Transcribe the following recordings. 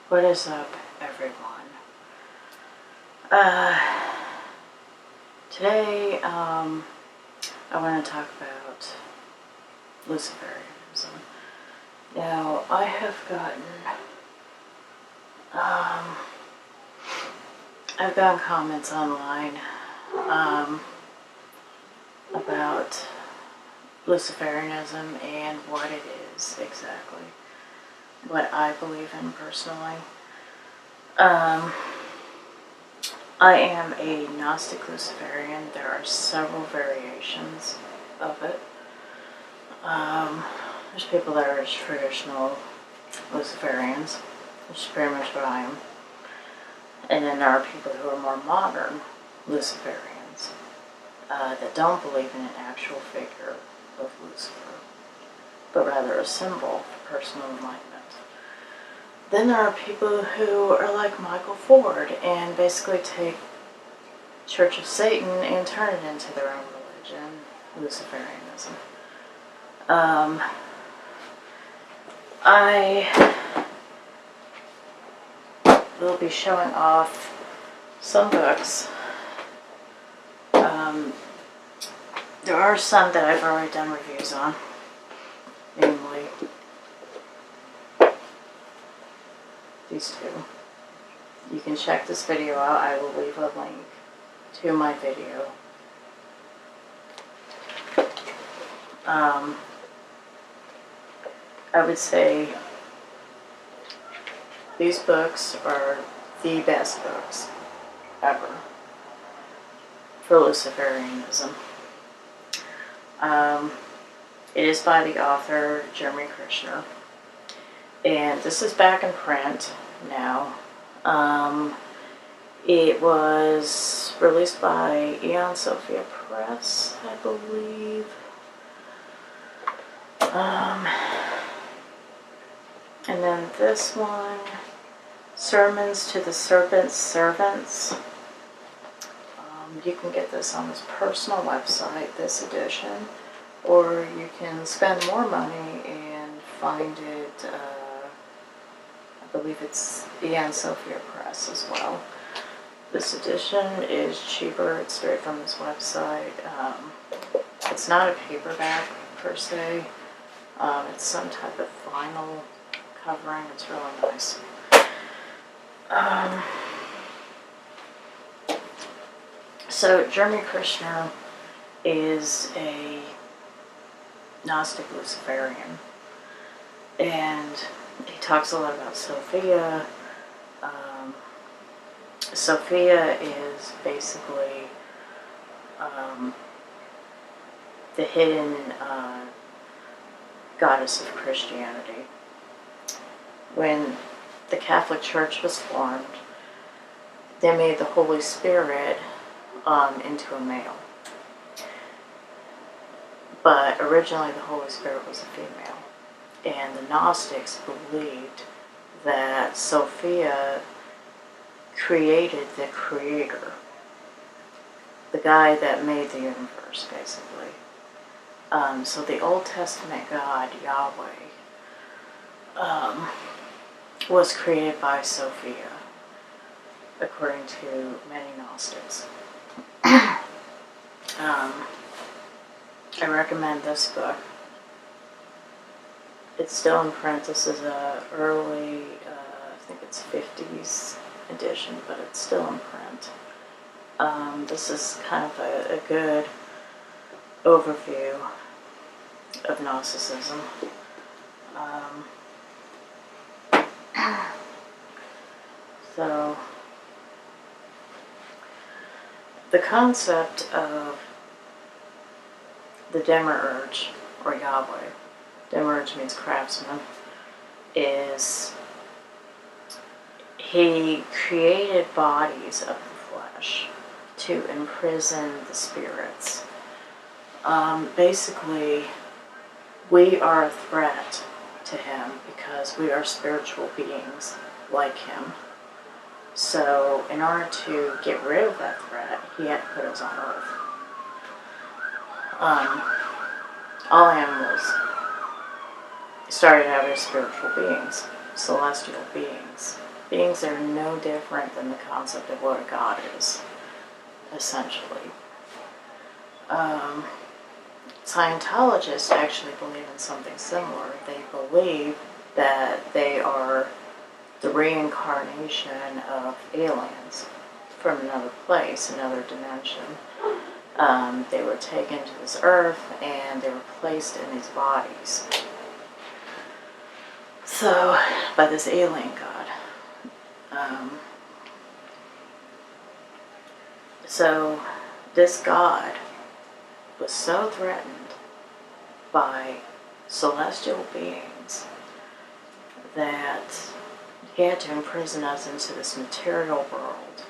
What is up, everyone? Today, I want to talk about Luciferianism. Now, I have gotten, I've gotten comments online, about Luciferianism and what it is exactly. What I believe in personally. I am a Gnostic Luciferian. There are several variations of it. There's people that are traditional Luciferians, which is pretty much what I am. And then there are people who are more modern Luciferians that don't believe in an actual figure of Lucifer, but rather a symbol for personal enlightenment. Then there are people who are like Michael Ford and basically take Church of Satan and turn it into their own religion, Luciferianism. I will be showing off some books. There are some that I've already done reviews on, namely these two. You can check this video out. I will leave a link to my video. I would say these books are the best books ever for Luciferianism. It is by the author Jeremy Krishner. And this is back in print now. It was released by Eon Sophia Press, I believe. And then this one, Sermons to the Serpent's Servants. You can get this on his personal website, this edition, or you can spend more money and find it, I believe it's Eon Sophia Press as well. This edition is cheaper, it's straight from his website. It's not a paperback per se, it's some type of vinyl covering, it's really nice. So Jeremy Krishner is a Gnostic Luciferian, and he talks a lot about Sophia. Sophia is basically the hidden goddess of Christianity. When the Catholic Church was formed, they made the Holy Spirit into a male. But originally the Holy Spirit was a female. And the Gnostics believed that Sophia created the creator, the guy that made the universe, basically. So the Old Testament God, Yahweh, was created by Sophia, according to many Gnostics. I recommend this book. It's still in print. This is a early, I think it's 50s edition, but it's still in print. This is kind of a good overview of Gnosticism. So, the concept of the Demiurge, or Yahweh, Demiurge means craftsman, is he created bodies of the flesh to imprison the spirits. Basically, we are a threat to him because we are spiritual beings like him. So, in order to get rid of that threat, he had to put us on Earth. All animals started out as spiritual beings. celestial beings. Beings that are no different than the concept of what a god is, essentially. Scientologists actually believe in something similar. They believe that they are the reincarnation of aliens from another place, another dimension. They were taken to this earth and they were placed in these bodies. So, by this alien god. So, this god was so threatened by celestial beings that he had to imprison us into this material world.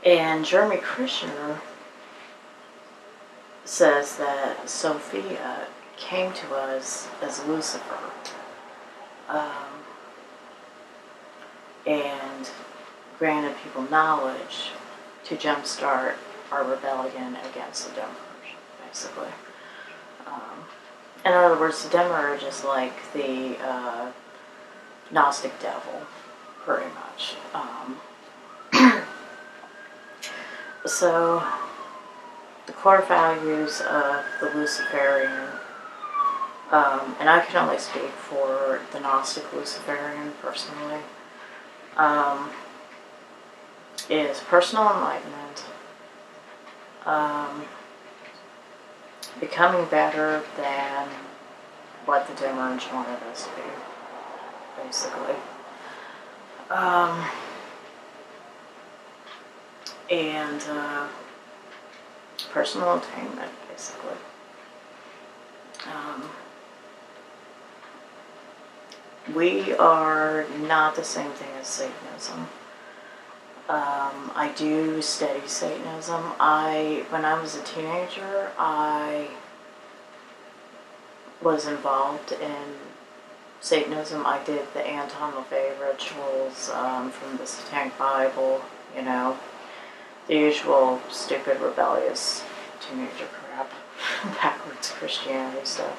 And Jeremy Krishner says that Sophia came to us as Lucifer, and granted people knowledge to jumpstart our rebellion against the Demiurge, basically. In other words, the Demiurge is like the Gnostic devil, pretty much. So, the core values of the Luciferian, and I can only speak for the Gnostic Luciferian personally, is personal enlightenment, becoming better than what the Demiurge wanted us to be, basically. And personal attainment, basically. We are not the same thing as Satanism. I do study Satanism. When I was a teenager, I was involved in Satanism. I did the Anton LaVey rituals from the Satanic Bible, you know, the usual stupid, rebellious teenager crap, backwards Christianity stuff.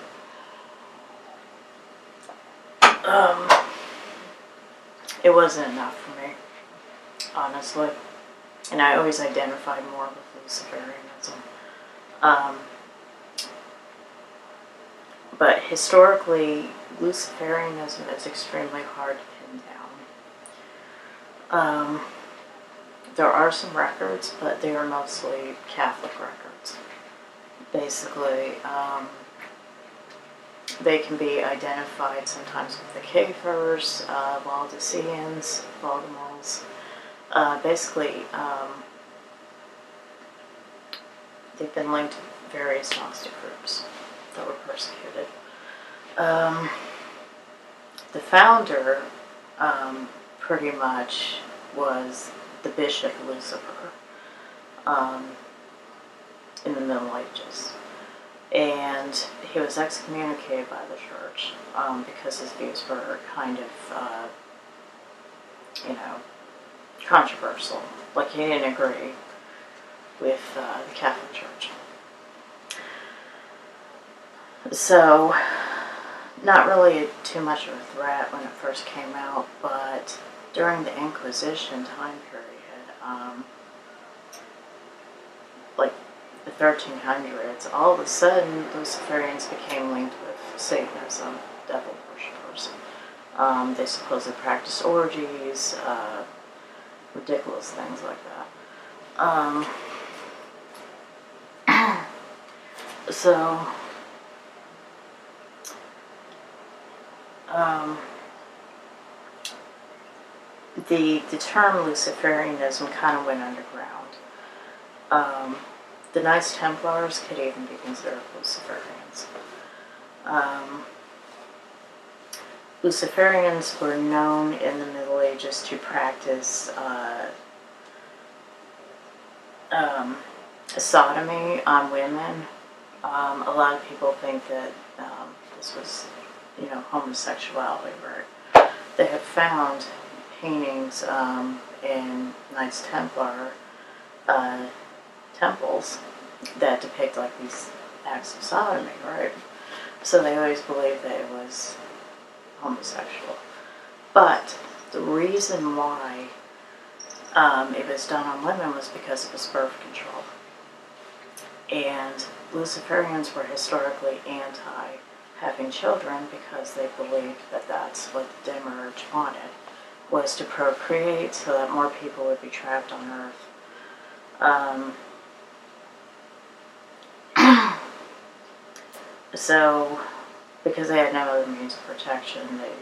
It wasn't enough for me, honestly. And I always identified more with Luciferianism. But historically, Luciferianism is extremely hard to pin down. There are some records, but they are mostly Catholic records. Basically, they can be identified sometimes with the Kafirs, Waldensians, Voldemorts. Basically, they've been linked to various Gnostic groups that were persecuted. The founder, pretty much, was the Bishop Lucifer in the Middle Ages. And he was excommunicated by the church because his views were kind of, controversial. Like, he didn't agree with the Catholic Church. So, not really too much of a threat when it first came out, but during the Inquisition time period, like the 1300s, all of a sudden Luciferians became linked with Satanism, devil worshippers. They supposedly practiced orgies, ridiculous things like that. The term Luciferianism kind of went underground. The Knights Templars could even be considered Luciferians. Luciferians were known in the Middle Ages to practice sodomy on women. A lot of people think that this was, homosexuality, right? They have found paintings in Knights Templar temples that depict like these acts of sodomy, right? So they always believed that it was homosexual. But the reason why it was done on women was because it was birth control. And Luciferians were historically anti having children because they believed that that's what the Demiurge wanted, was to procreate so that more people would be trapped on Earth. So, because they had no other means of protection, they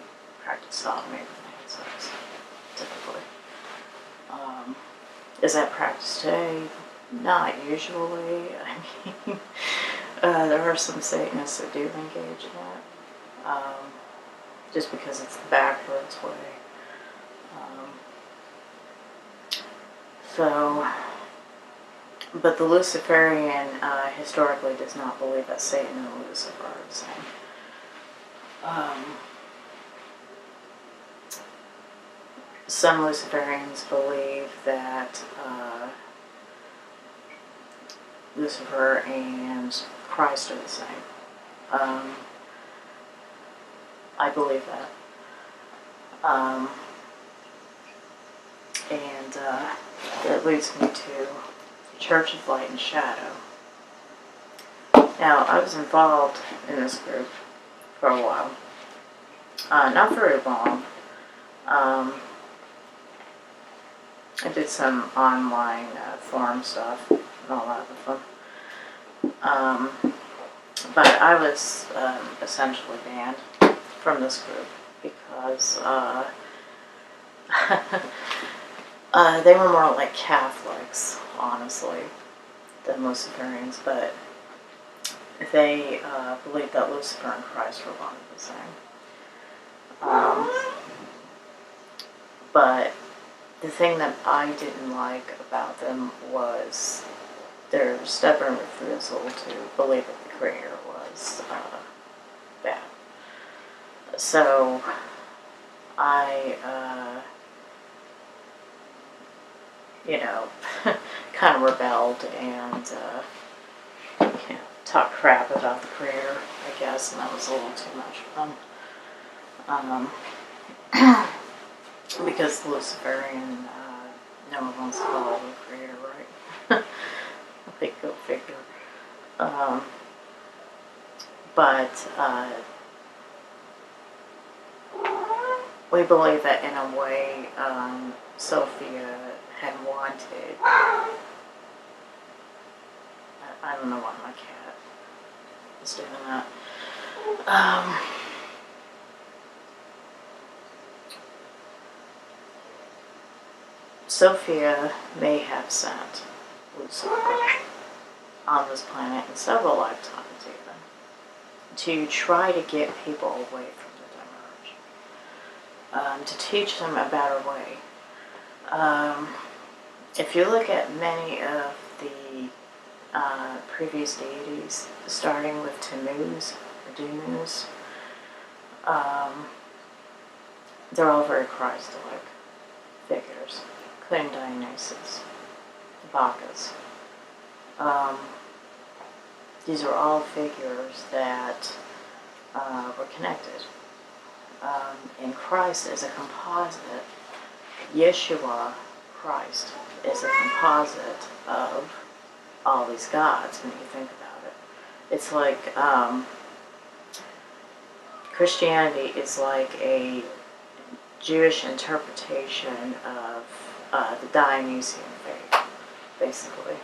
practiced sodomy when they had sex, typically. Is that practiced today? Not usually. I mean, there are some Satanists that do engage in that, just because it's the backwards way. But the Luciferian historically does not believe that Satan and Lucifer are the same. Some Luciferians believe that Lucifer and Christ are the same. I believe that. And that leads me to Church of Light and Shadow. Now, I was involved in this group for a while. Not very long. I did some online forum stuff and all that with them. But I was essentially banned from this group because they were more like Catholics, honestly, than Luciferians, but they believed that Lucifer and Christ were one and the same. But the thing that I didn't like about them was their stubborn refusal to believe that the Creator was bad. So I, kind of rebelled and talked crap about the Creator, I guess, and that was a little too much for them. Because the Luciferian, no one wants to follow the Creator, right? Big go figure. But we believe that in a way, Sophia had wanted. I don't know why my cat is doing that. Sophia may have sent Lucifer on this planet in several lifetimes even to try to get people away from the Demiurge, to teach them a better way. If you look at many of the previous deities, starting with Tammuz or Dumuz, they're all very Christ-like figures, including Dionysus, Bacchus. These are all figures that were connected. And Christ is a composite. Yeshua, Christ, is a composite of all these gods when you think about it. It's like Christianity is like a Jewish interpretation of the Dionysian faith, basically.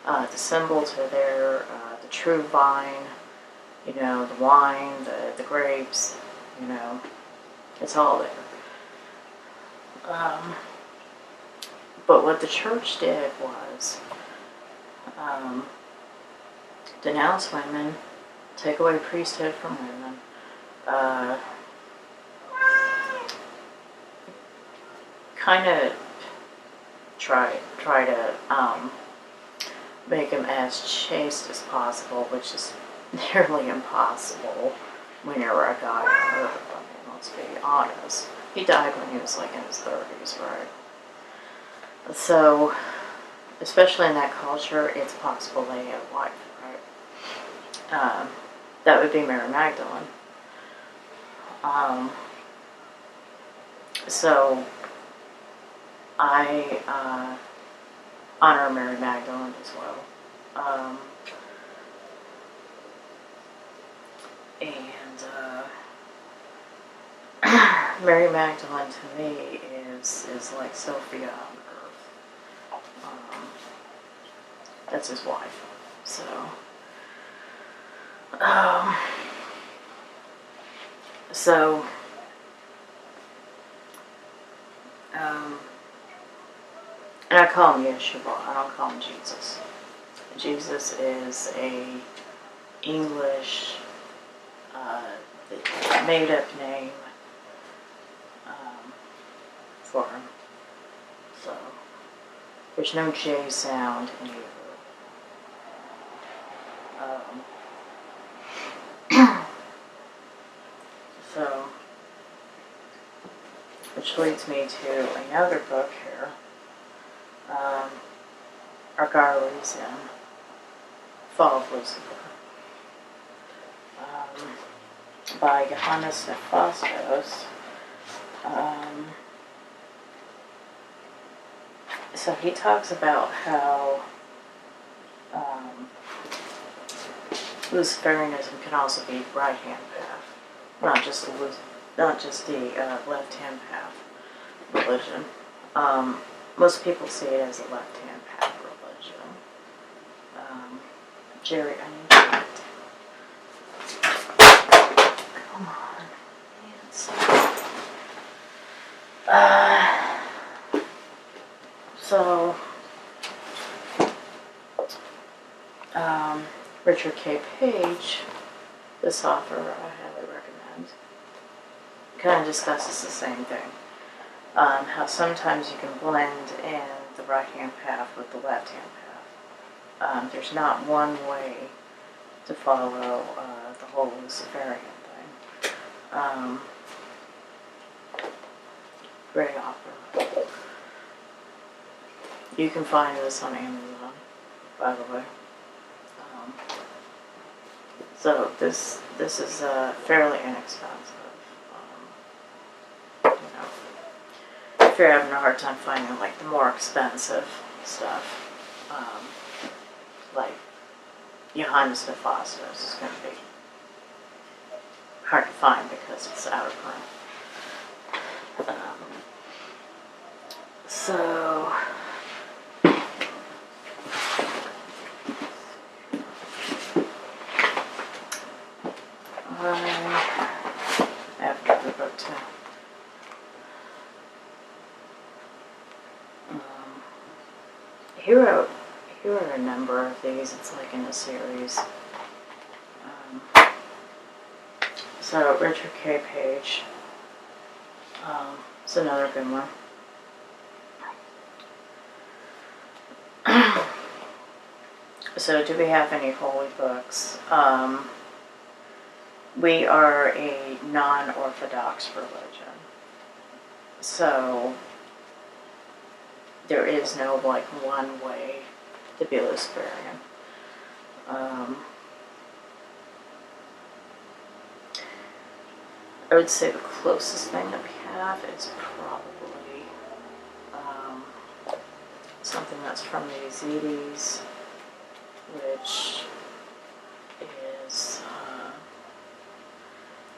The symbols are there, the true vine, the wine, the grapes, it's all there. But what the church did was denounce women, take away priesthood from women, kind of try to make them as chaste as possible, which is nearly impossible when you're a guy on Earth. I mean, let's be honest. He died when he was like in his 30s, right? So, especially in that culture, it's possible they had a wife, right? That would be Mary Magdalene. So I honor Mary Magdalene as well. Mary Magdalene to me is like Sophia on earth. That's his wife. So, and I call him Yeshua. I don't call him Jesus. Jesus is a English made-up name for him. So there's no J sound in Hebrew. So, which leads me to another book here. Argarlesian, Fall of Lucifer, by Johannes Nephastos. So he talks about how Luciferianism can also be right-hand path, not just the left-hand path religion. Most people see it as a left-hand path religion. Jerry, I need that. Come on. Richard K. Page, this author I highly recommend, kind of discusses the same thing. How sometimes you can blend in the right-hand path with the left-hand path. There's not one way to follow the whole Luciferian thing. Great author. You can find this on Amazon, by the way. So this is fairly inexpensive. If you're having a hard time finding like the more expensive stuff, like Johannes Nephastos is going to be hard to find because it's out of print. So. I have another book too. He wrote a number of these. It's like in a series. So Richard K. Page. It's another good one. So do we have any holy books? We are a non-orthodox religion, so there is no like one way to be Luciferian. I would say the closest thing that we have is probably something that's from the Yazidis, which is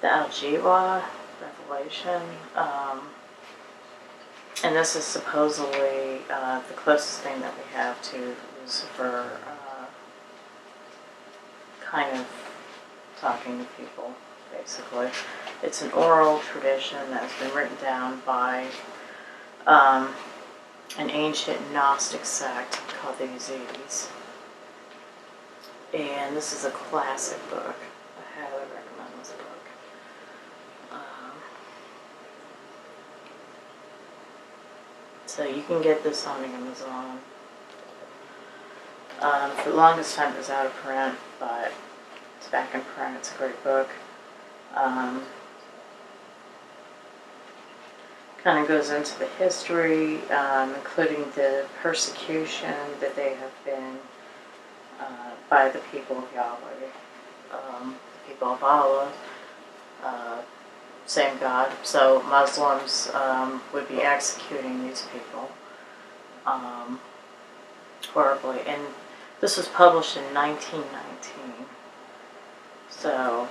the Al-Jiwa Revelation, and this is supposedly the closest thing that we have to Lucifer kind of talking to people, basically. It's an oral tradition that's been written down by an ancient Gnostic sect called the Yazidis. And this is a classic book. I highly recommend this book. So you can get this on Amazon. For the longest time it was out of print, but it's back in print. It's a great book. Kind of goes into the history, including the persecution that they have been by the people of Yahweh, the people of Allah, same God. So Muslims would be executing these people horribly. And this was published in 1919. So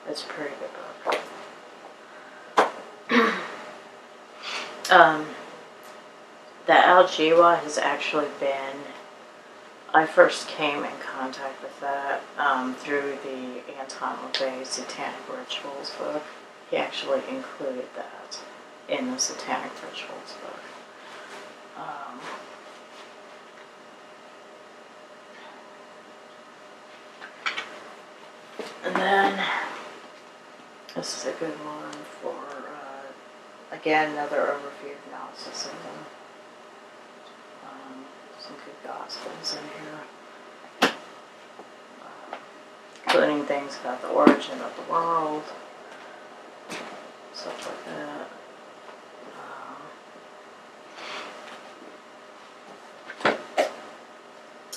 it's a pretty good book. The Al-Jiwa has actually been, I first came in contact with that through the Anton LaVey Satanic Rituals book. He actually included that in the Satanic Rituals book. And then, this is a good one for, again, another overview of Gnosticism. Some good Gospels in here. Including things about the origin of the world. Stuff like that.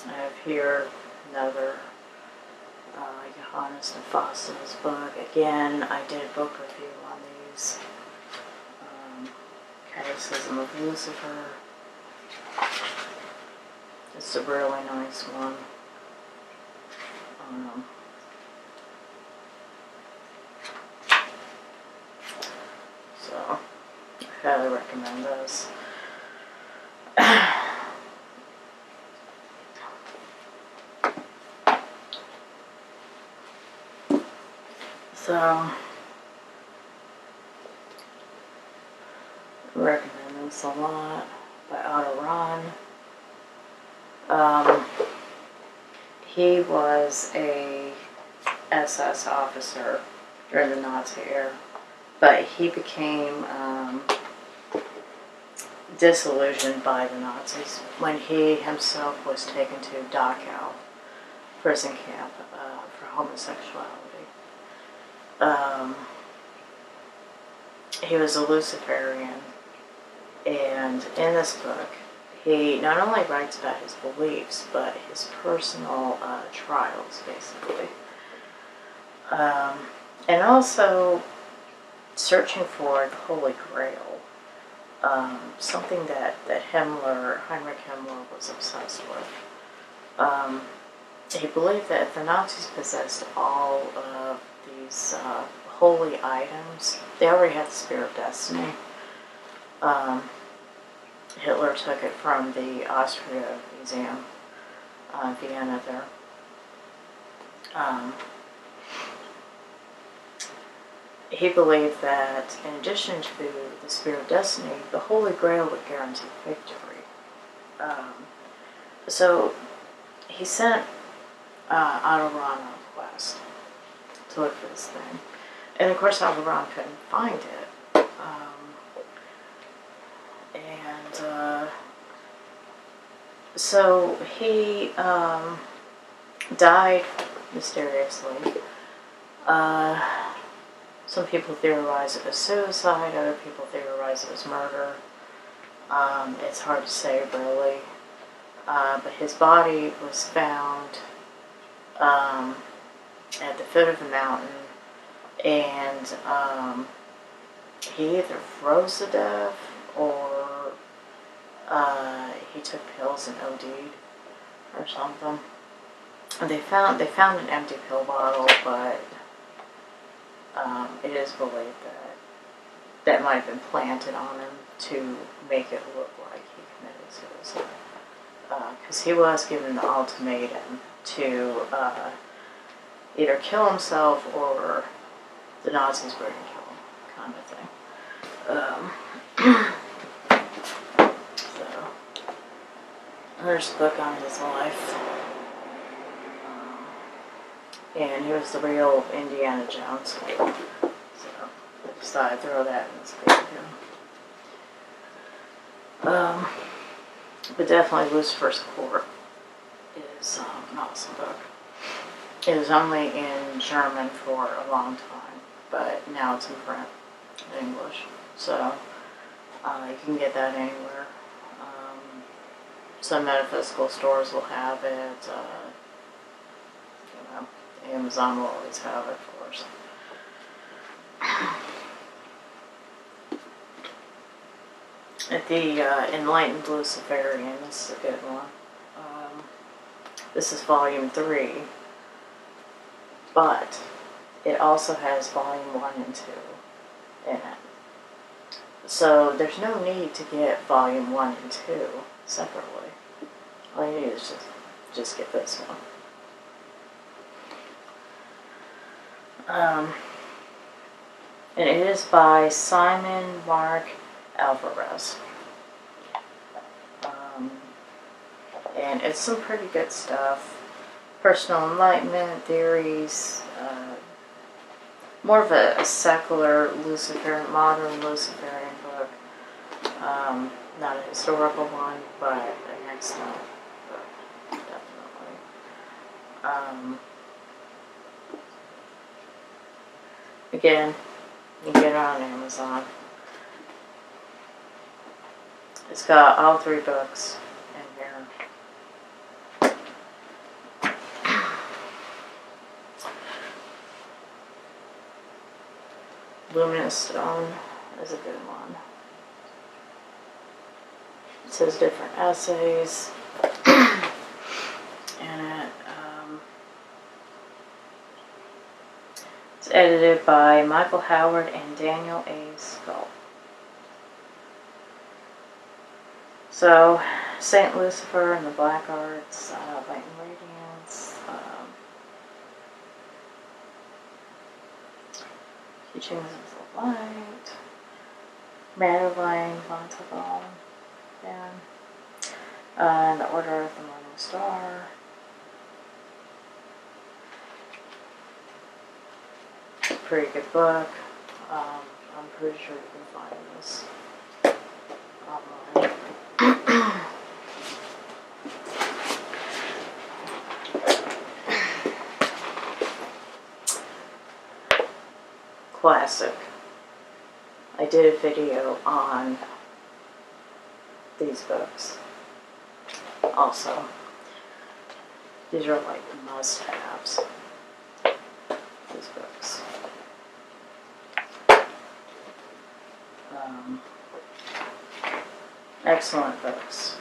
I have here another Johannes Nephasto's book. Again, I did a book review on these. Criticism of Lucifer. It's a really nice one. So, I highly recommend this. So, I recommend this a lot, by Otto Rahn. He was a SS officer during the Nazi era, but he became disillusioned by the Nazis when he himself was taken to Dachau prison camp for homosexuality. He was a Luciferian, and in this book, he not only writes about his beliefs, but his personal trials, basically. And also searching for the Holy Grail, something that Heinrich Himmler was obsessed with. He believed that if the Nazis possessed all of these holy items, they already had the Spear of Destiny. Hitler took it from the Austria Museum, Vienna there. He believed that in addition to the Spear of Destiny, the Holy Grail would guarantee victory. So he sent Otto Rahn on a quest to look for this thing. And of course Otto Rahn couldn't find it. So he died mysteriously. Some people theorize it was suicide, other people theorize it was murder. It's hard to say really. But his body was found at the foot of the mountain, and he either froze to death or he took pills and OD'd or something. And they found an empty pill bottle, but it is believed that might have been planted on him to make it look like he committed suicide. Because he was given the ultimatum to either kill himself or the Nazis were going to kill him, kind of thing. So, there's a book on his life. And he was the real Indiana Jones. So, I decided to throw that in this video. But definitely Lucifer's Court is an awesome book. It was only in German for a long time, but now it's in print in English. So you can get that anywhere. Some metaphysical stores will have it. Amazon will always have it, of course. The Enlightened Luciferian, this is a good one. This is volume 3, but it also has volume 1 and 2 in it. So there's no need to get volume 1 and 2 separately. All you need is just get this one. And it is by Simon Mark Alvarez. And it's some pretty good stuff. Personal enlightenment, theories, more of a secular Luciferian, modern Luciferian book. Not a historical one, but an excellent book, definitely. Again, you can get it on Amazon. It's got all 3 books in here. Luminous Stone is a good one. It says different essays in it. It's edited by Michael Howard and Daniel A. Skull. So, Saint Lucifer and the Black Arts, Light and Radiance, Teachings of the Light, Madeline Montalban, and the Order of the Morning Star. Pretty good book. I'm pretty sure you can find this online. Classic. I did a video on these books also. These are like must-haves, these books. Excellent books.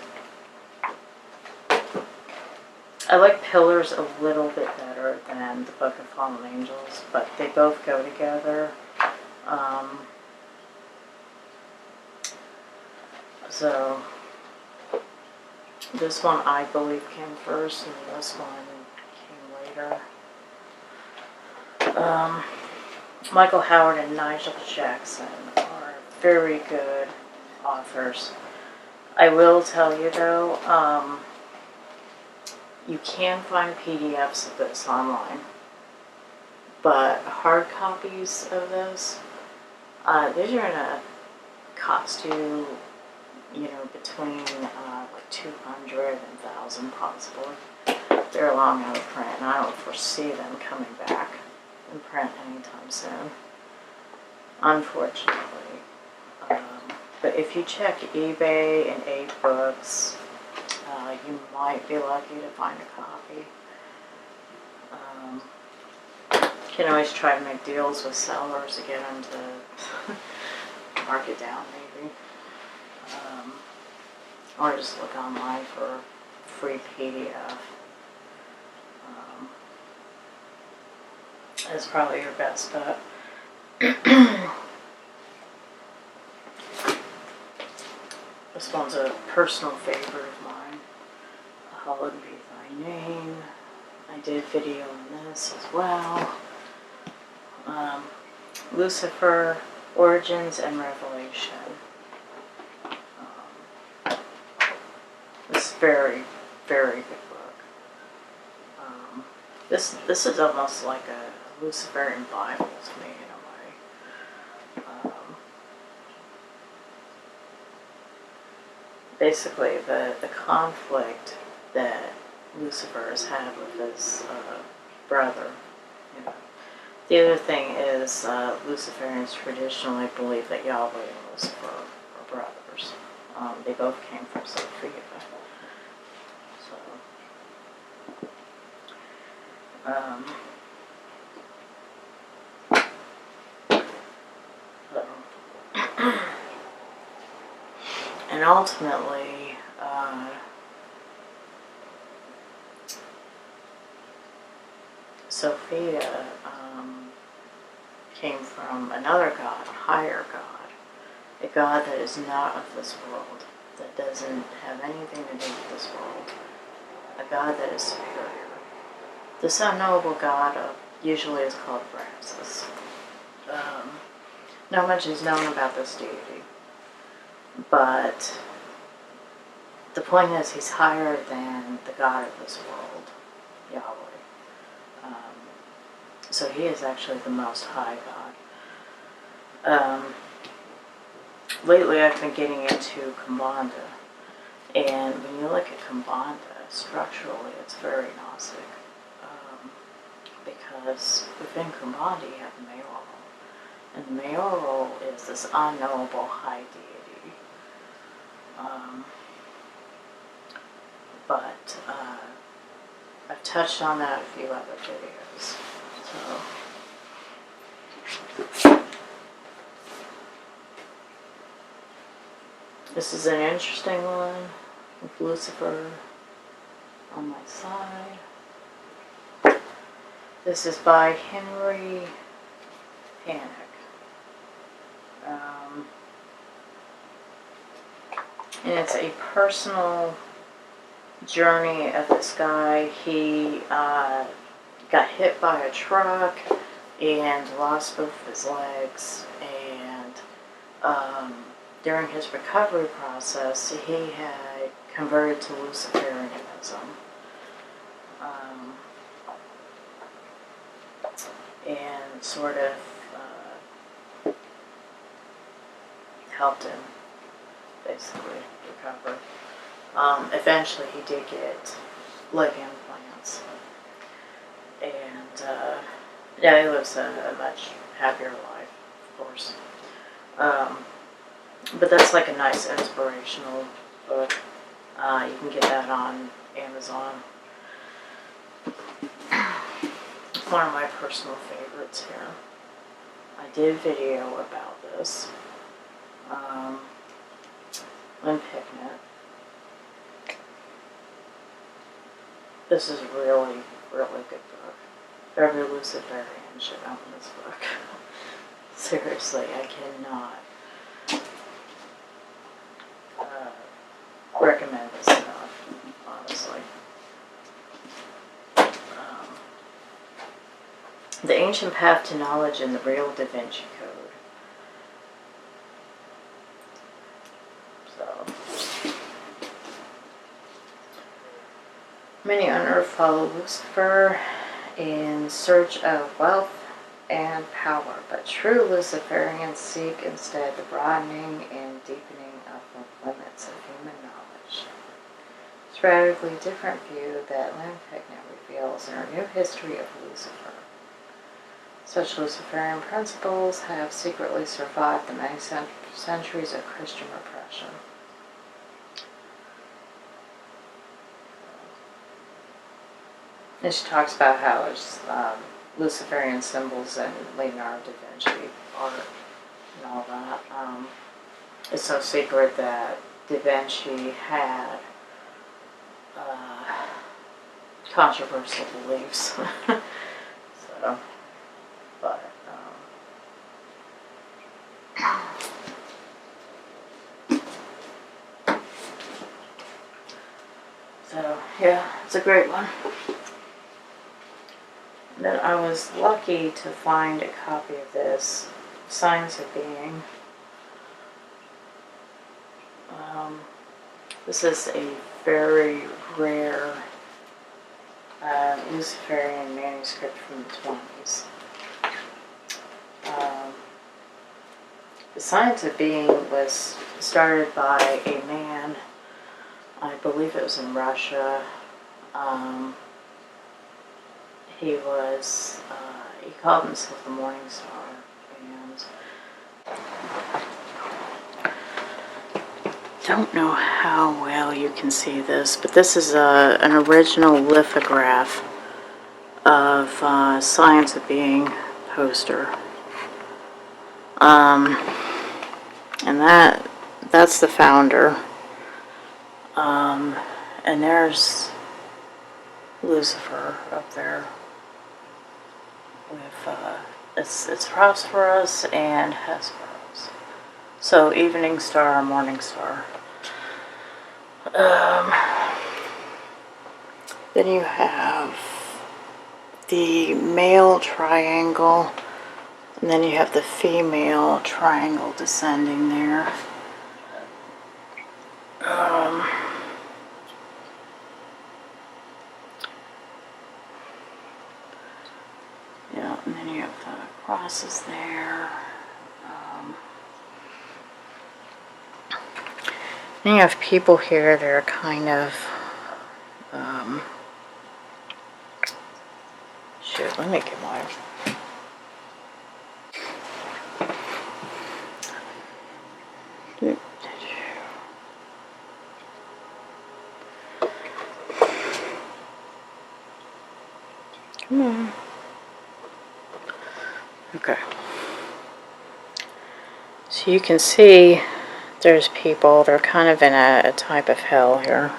I like Pillars a little bit better than the Book of Fallen Angels, but they both go together. So this one I believe came first, and this one came later. Michael Howard and Nigel Jackson are very good authors. I will tell you though, you can find PDFs of this online, but hard copies of this, these are gonna cost you, between like 200 and 1,000 possibly. They're long out of print, and I don't foresee them coming back in print anytime soon, unfortunately. But if you check eBay and 8 books, you might be lucky to find a copy. You can always try to make deals with sellers to get them to mark it down, maybe. Or just look online for a free PDF. That's probably your best bet. This one's a personal favorite of mine. Hallowed be thy name. I did a video on this as well. Lucifer, Origins and Revelation. This is very, very good book. This is almost like a Luciferian Bible to me in a way. Basically, the conflict that Lucifer has had with his brother. The other thing is Luciferians traditionally believe that Yahweh and Lucifer are brothers. They both came from Sophia. So, And ultimately, Sophia came from another God, a higher God, a God that is not of this world, that doesn't have anything to do with this world, a God that is superior. This unknowable God usually is called Francis. Not much is known about this deity, but the point is he's higher than the God of this world, Yahweh. So he is actually the Most High God. Lately I've been getting into Kumbanda, and when you look at Kumbanda, structurally it's very Gnostic, because within Kumbanda you have Mayoral, and Mayoral is this unknowable high deity. But I've touched on that in a few other videos. So this is an interesting one with Lucifer on my side. This is by Henry Panic. And it's a personal journey of this guy. He got hit by a truck and lost both of his legs, and during his recovery process he had converted to Luciferianism, and sort of helped him basically recover. Eventually he did get leg implants, and yeah, he lives a much happier life, of course. But that's like a nice inspirational book. You can get that on Amazon. One of my personal favorites here. I did a video about this. Pigment. This is a really, really good book. Every Luciferian should own this book. Seriously, I cannot recommend this enough, honestly. The Ancient Path to Knowledge and the Real Da Vinci Code. So, many on earth follow Lucifer in search of wealth and power, but true Luciferians seek instead the broadening and deepening of the limits of human knowledge. It's a radically different view that Pigment reveals in her new history of Lucifer. Such Luciferian principles have secretly survived the many centuries of Christian repression. And she talks about how it's Luciferian symbols and Leonardo da Vinci art and all that. It's so secret that da Vinci had controversial beliefs. So, but so yeah, it's a great one. Then I was lucky to find a copy of this, Science of Being. This is a very rare Luciferian manuscript from the 20s. The Science of Being was started by a man, I believe it was in Russia. He was, he called himself the Morning Star, and don't know how well you can see this, but this is an original lithograph of Science of Being poster. And that's the founder, And there's Lucifer up there with it's prosperous and Hesperus. So evening star, morning star. Then you have the male triangle, and then you have the female triangle descending there. Yeah, and then you have the crosses there. Then you have people here that are kind of, shoot, let me get my, come on. Okay. So you can see there's people, they're kind of in a type of hell here.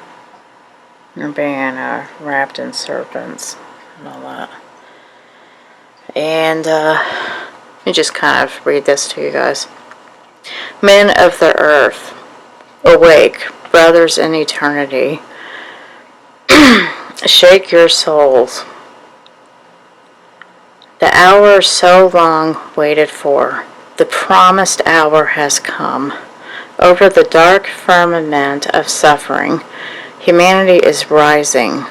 They're being wrapped in serpents and all that. And let me just kind of read this to you guys. Men of the earth, awake, brothers in eternity, shake your souls. The hour so long waited for, the promised hour has come. Over the dark firmament of suffering, humanity is rising.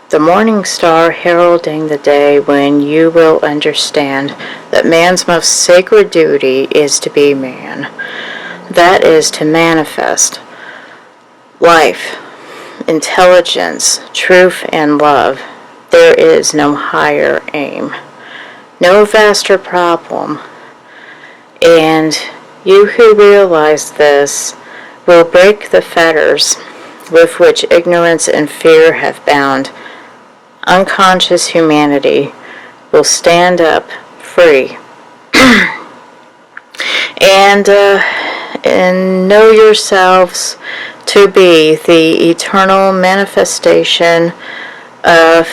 The morning star heralding the day when you will understand that man's most sacred duty is to be man. That is to manifest life, intelligence, truth, and love. There is no higher aim, no vaster problem. And you who realize this will break the fetters with which ignorance and fear have bound. Unconscious humanity will stand up free. And know yourselves to be the eternal manifestation of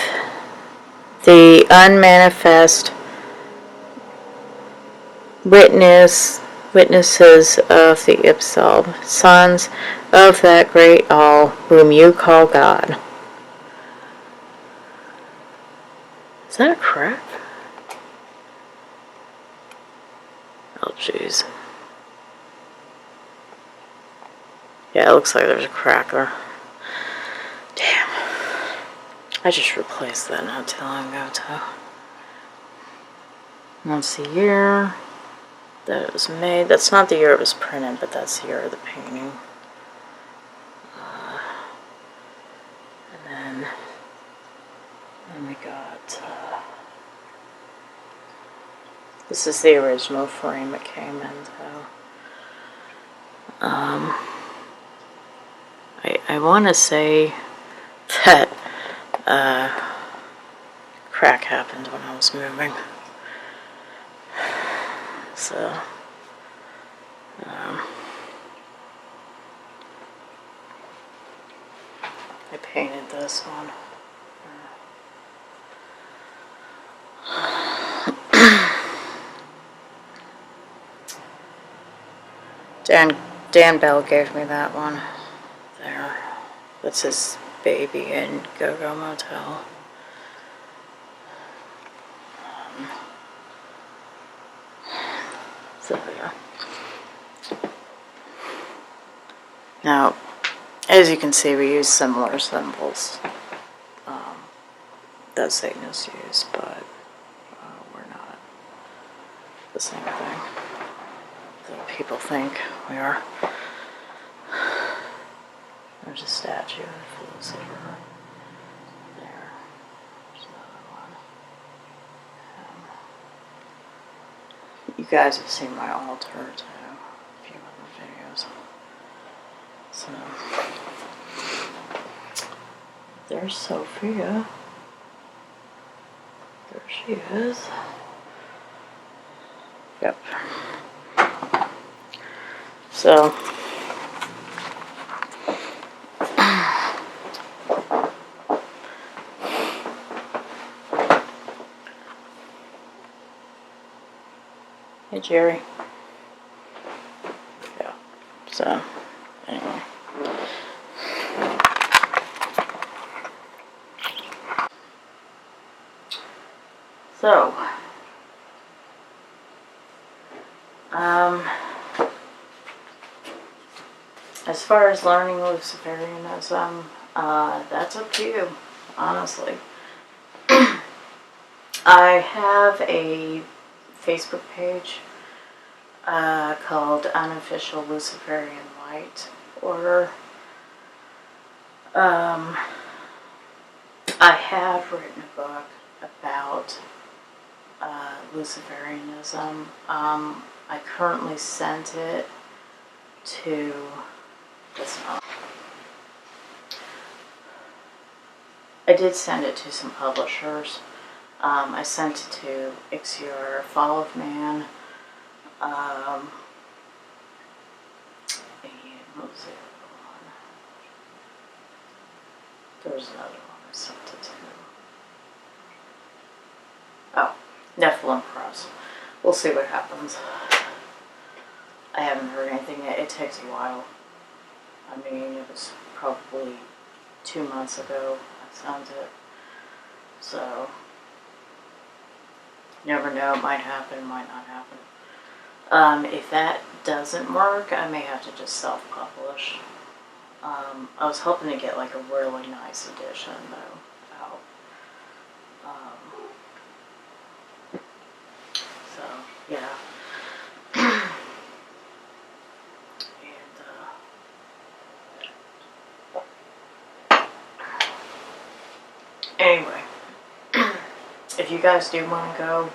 the unmanifest witnesses of the Ipsal, sons of that great all whom you call God. Is that a crack? Oh, jeez. Yeah, it looks like there's a crack there. Damn. I just replaced that not too long ago, too. That's the year that it was made. That's not the year it was printed, but that's the year of the painting. And then we got, this is the original frame it came in, though. I want to say that crack happened when I was moving. So, I painted this one. Dan Bell gave me that one. There. That's his baby in Go-Go Motel. So, yeah. Now, as you can see, we use similar symbols that Satanists use, but we're not the same thing that people think we are. There's a statue of Lucifer there. There's another one. You guys have seen my altar too, a few other videos. So, there's Sophia. There she is. Yep. So, Hey, Jerry. Yeah. So, anyway. So, as far as learning Luciferianism, that's up to you, honestly. I have a Facebook page called Unofficial Luciferian Light Order. I have written a book about Luciferianism. I currently sent it to I did send it to some publishers. I sent it to Ixior, Fall of Man, and what was the other one? There was another one I sent it to. Oh, Nephilim Cross. We'll see what happens. I haven't heard anything yet. It takes a while. I mean, it was probably 2 months ago I sent it. So, you never know. It might happen, might not happen. If that doesn't work, I may have to just self-publish. I was hoping to get like a really nice edition, though, out. So, yeah. Anyway, if you guys do want to go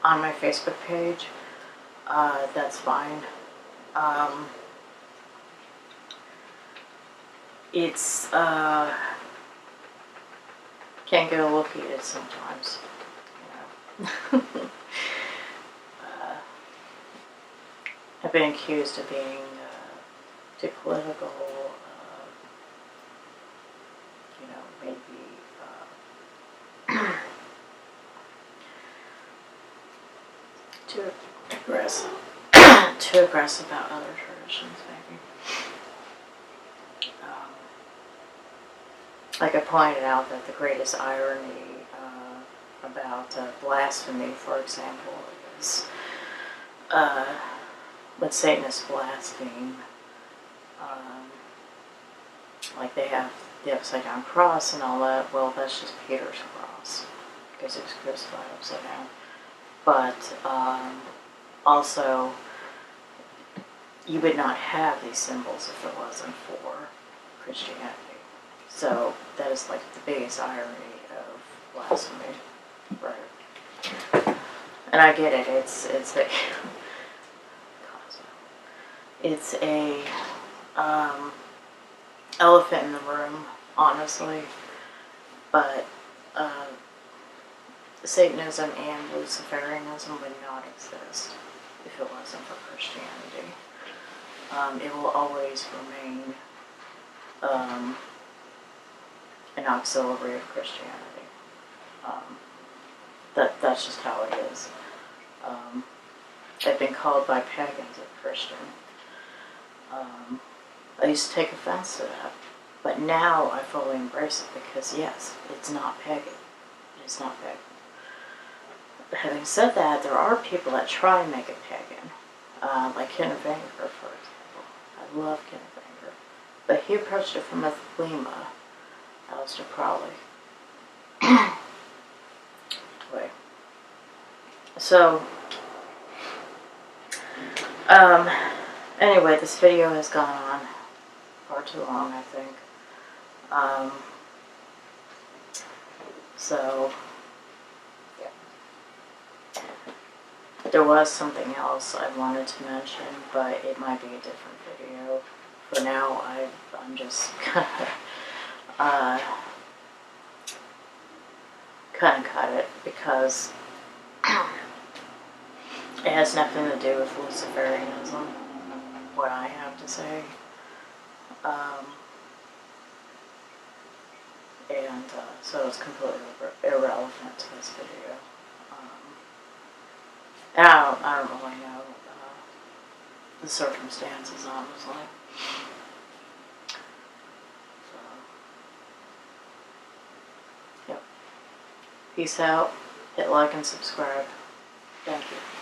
on my Facebook page, that's fine. It's, can't get a look at it sometimes, you know. I've been accused of being too political, you know, maybe too aggressive, too aggressive about other traditions, maybe. Like I pointed out that the greatest irony about blasphemy, for example, is when Satanists blaspheme, like they have the upside down cross and all that. Well, that's just Peter's cross because he was crucified upside down. But also, you would not have these symbols if it wasn't for Christianity. So that is like the biggest irony of blasphemy, right? And I get it. It's a elephant in the room, honestly. But Satanism and Luciferianism would not exist if it wasn't for Christianity. It will always remain an auxiliary of Christianity. That's just how it is. I've been called by pagans a Christian. I used to take offense to that, but now I fully embrace it because yes, it's not pagan. It's not pagan. But having said that, there are people that try and make it pagan, like Kenneth Vanger, for example. I love Kenneth Vanger, but he approached it from a Thelema, Aleister Crowley. Wait. So, anyway, this video has gone on far too long, I think. So, yeah. There was something else I wanted to mention, but it might be a different video. For now, I'm just gonna kind of cut it because it has nothing to do with Luciferianism, what I have to say. So it's completely irrelevant to this video. And I don't really know the circumstances, honestly. So, yep. Peace out. Hit like and subscribe. Thank you.